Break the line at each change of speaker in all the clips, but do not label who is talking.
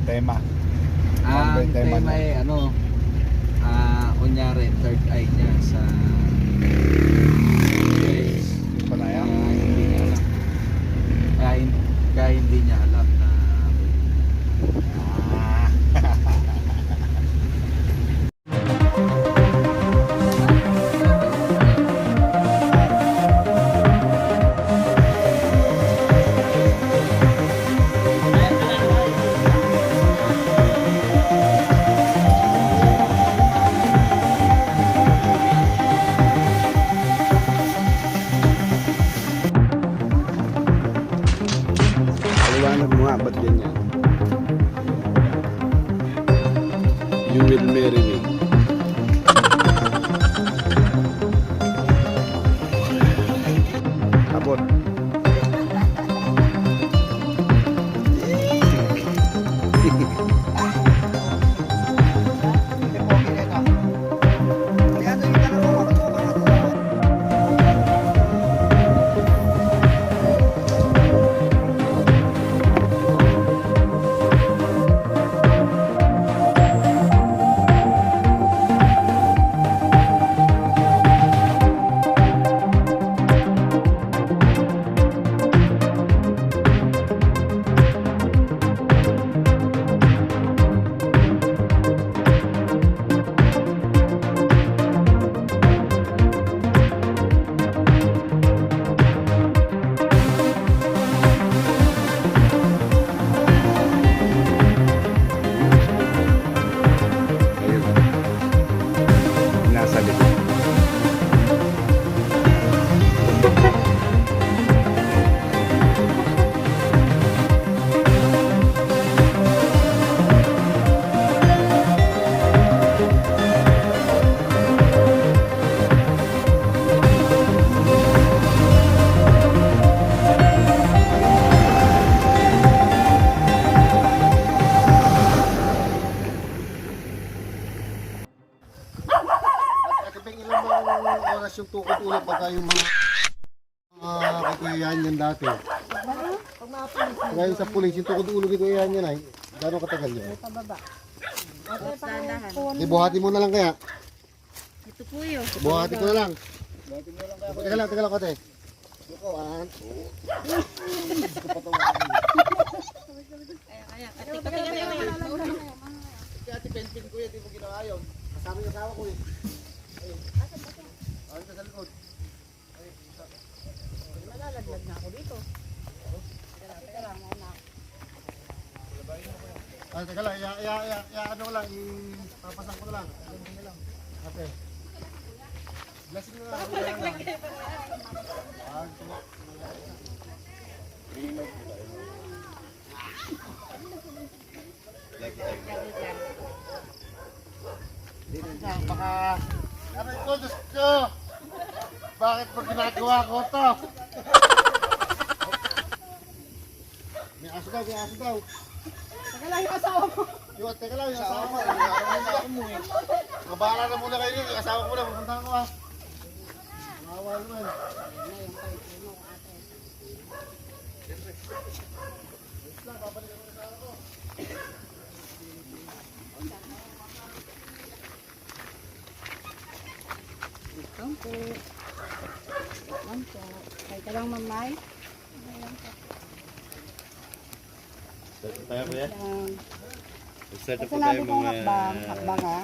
tema.
Ang
tema
tema ay ano, kunyari third eye niya sa guys.
Yung panaya.
Hindi niya alam. Kaya hindi niya alam na
Ah.
Paliwanag mo nga, ba't ganyan? You will marry me. Abot. Ayun. Nasa likod.
Ate Peng, ilan bang oras yung tukod ulit pagka yung mga kikuyahan yan dati? Ngayon sa pulis, yung tukod ulo kikuyahan yan ay, gano'ng katagal yun? Buhati mo na lang kaya?
Ito po yun.
Buhati ko na lang. Teka lang kate. One,
Kaya, ate,
Ate Peng, kuya, di mo ginawa yun. Kasama yung asawa ko eh. Ayun sa likod.
malalaglag na ako dito. Teka lang, mauna.
Ay, teka lang, ano ko lang, ipapasan ko na lang. Ano na lang. Ate. Blessing na lang. Baka, aray ko, Diyos ko! Bakit pag ginagawa ko to? May aso daw.
Teka lang, yung asawa ko.
Teka lang, yung asawa ko. Mabahala na muna kayo yun. Yung asawa ko muna, pupuntahan ko ha. Mahawa naman.
Ito po. Ito po. Teka lang, mamay.
Tayo po yan? Start
Pag sinabi kong hakbang, hakbang ha.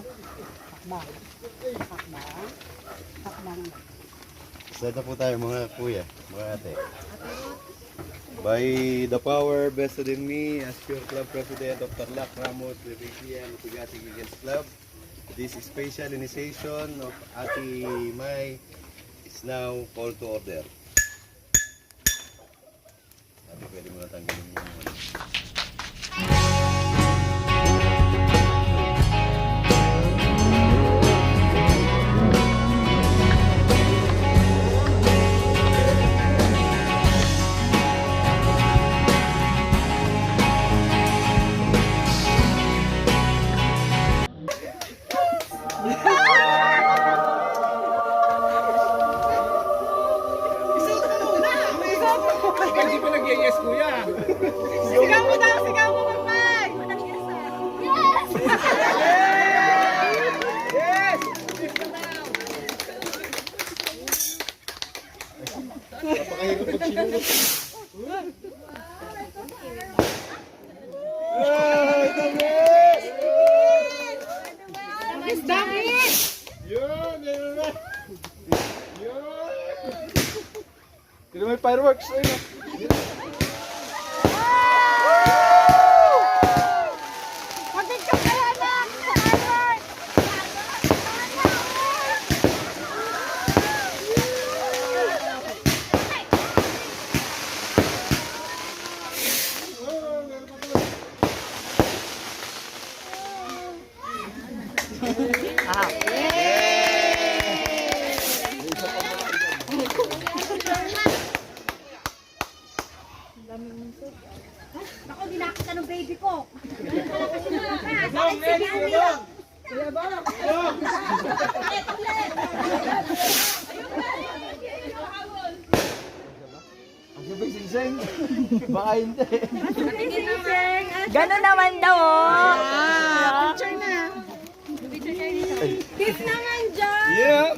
Hakbang.
Start na po tayo mga kuya, mga ate. By the power vested in me as your club president of Tarlac Ramos Revigian Tugati Eagles Club, this special initiation of Ate May is now called to order. Ate, pwede mo na tanggalin yung
Hindi pa nag-yes kuya.
Sigaw mo daw, sigaw mo, mamay!
Napakahirap magsinunod. Yun! Yun na! Yun!
Hindi may fireworks. Ayun.
Mag-picture kayo na! Sa firework! Ako, dinakita ng baby ko. Bakit si Gani?
Ang sabi sing-sing. Baka hindi.
Gano'n naman daw, oh. Picture na. Kiss naman dyan.
Yeah!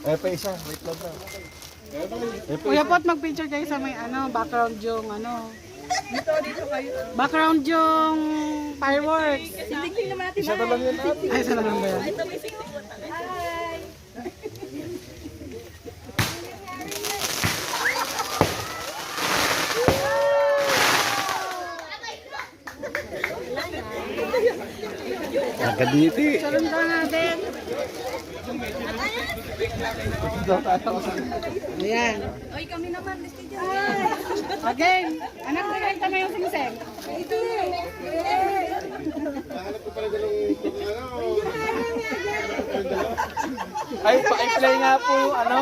Eh, pa isa. Wait lang na.
Kuya Pot, mag-picture kayo sa may background yung background yung fireworks.
Tingnan naman natin.
Isa na lang yun natin.
Ay, sa lang ba yan?
Hi.
Nakaditi.
Salon ka natin. Ayan.
Oy, kami naman.
Again. Anak, bigay tama yung singseng.
Nahanap ko pala dalawang
Ay, pa-play nga po yung ano.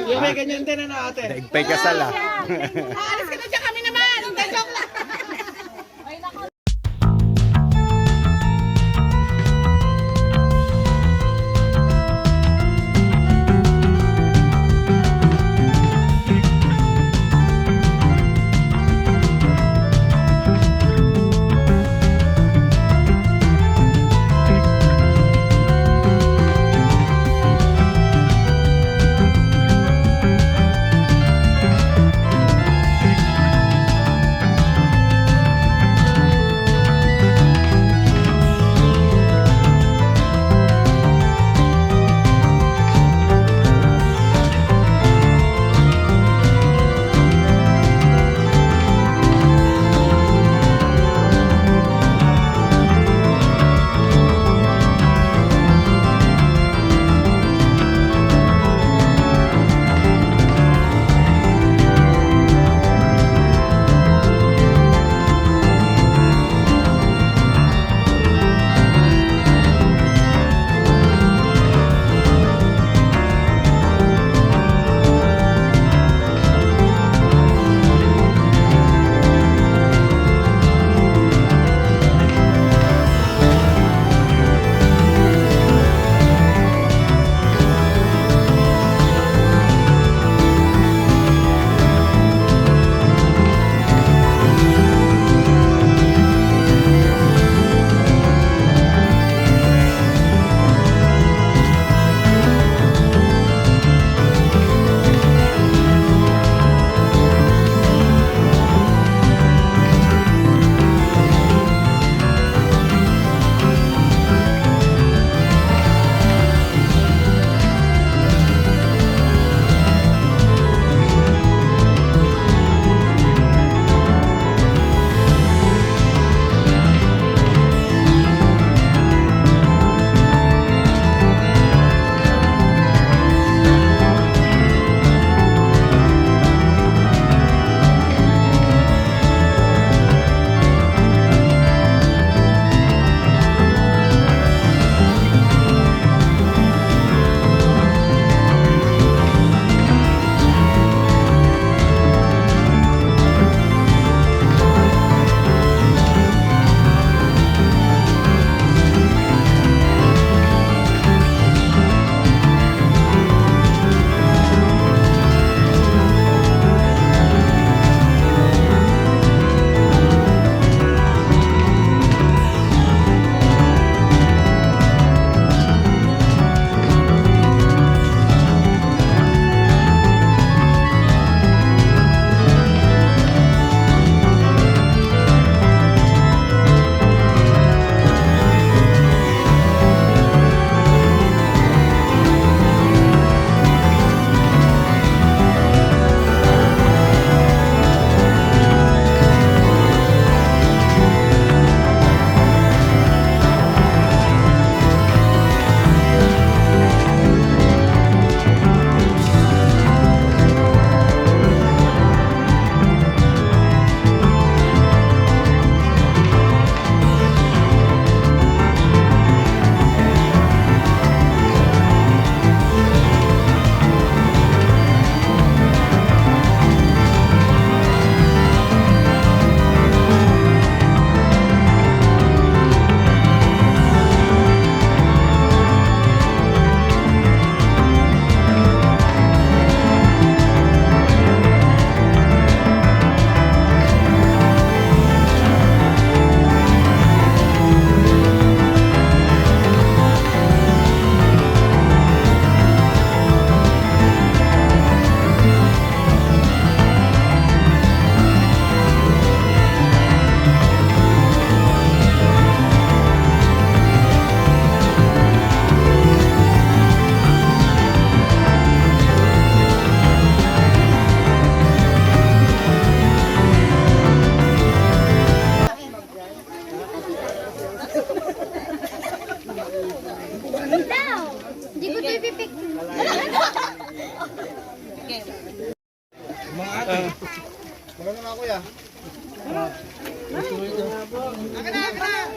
Yung may ganyan din ano ate.
Nagpay kasal ah.
Aalis ka na dyan, kami naman. Joke lang.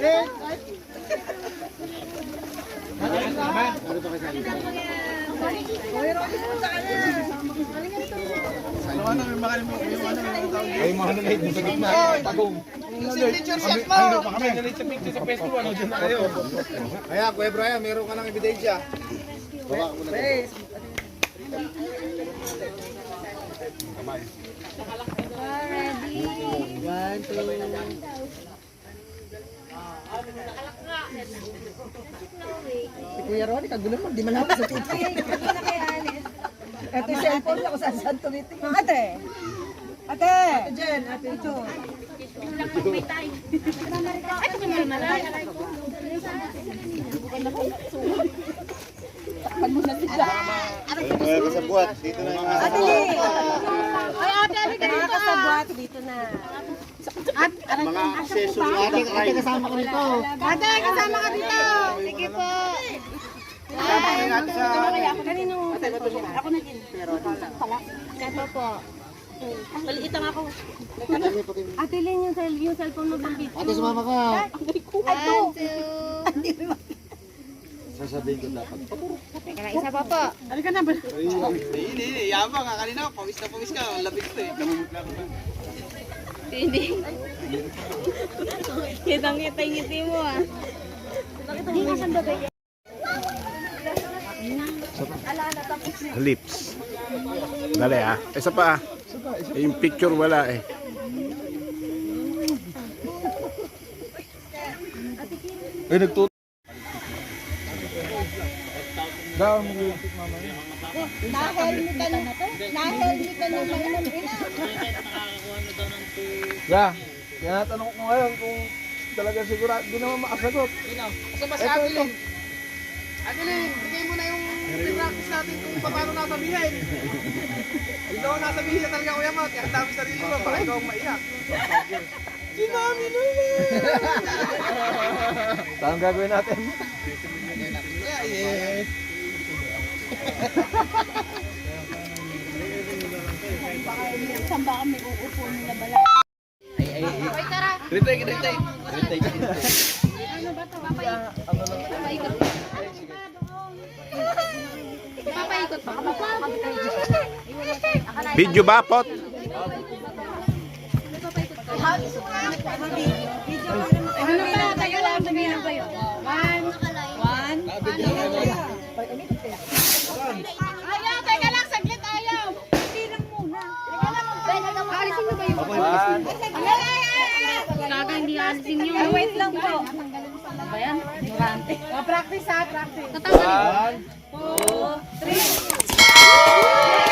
Ay, mga nalate mo sa gitna. Tagong. Kaya, Kuya Brian, meron ka ng ebidensya. Baba ko na.
Si Kuya Ronnie, kagulo mo, di malapit sa tubig. Ito yung cellphone ako sa Santo Meeting. Ate! Ate! Ate Jen, ate ito. Takpan mo na sila.
Kuya, kasabuat. Dito na yung
Ate Lee! Ay, ate, halika dito. Nakakasabuat, dito na.
mga accessory natin.
Ate, kasama ko nito.
Ate, kasama ka dito. Sige po.
Ako na din. Kato po. Maliit lang ako. Ate Len, yung cellphone mo pang video.
Ate, sumama ka.
Sasabihin ko dapat.
Teka lang, isa pa po.
Halika na ba?
Hindi. Yabang ka. Kanina, pawis ka. Labig to eh.
Hindi. Kitang-kita yung ngiti mo ah. Hindi nga sanda ba yan?
Lips. Dali ah. Isa pa ah. Yung picture wala eh.
Ay, nagtut...
Nahelmitan na to. Nahelmitan na mga ina.
Yeah. Kaya tanong ko ngayon kung talaga sigurado. Hindi naman makasagot.
Asa ba si Ate Len? Ate Len, bigay mo na yung practice natin kung paano nasabihin. Ikaw ang nasabihin na talaga, Kuya Matt. Kaya ang dami sarili mo, baka ikaw ang maiyak. Si Mami naman!
Saan gagawin natin?
Yeah.
Saan ba kami uupo nila bala?
Retake.
Papaikot pa.
Video ba pot?
Ano ba? Tayo lang. Sabihin lang kayo. Ayaw, teka lang. Saglit, ayaw. Hindi lang muna. Alisin nyo ba yung Gaga, hindi alisin nyo. Wait lang po. Ano ba yan? Durante.
Practice ha, practice.
Tatanggalin.
1, 2, 3.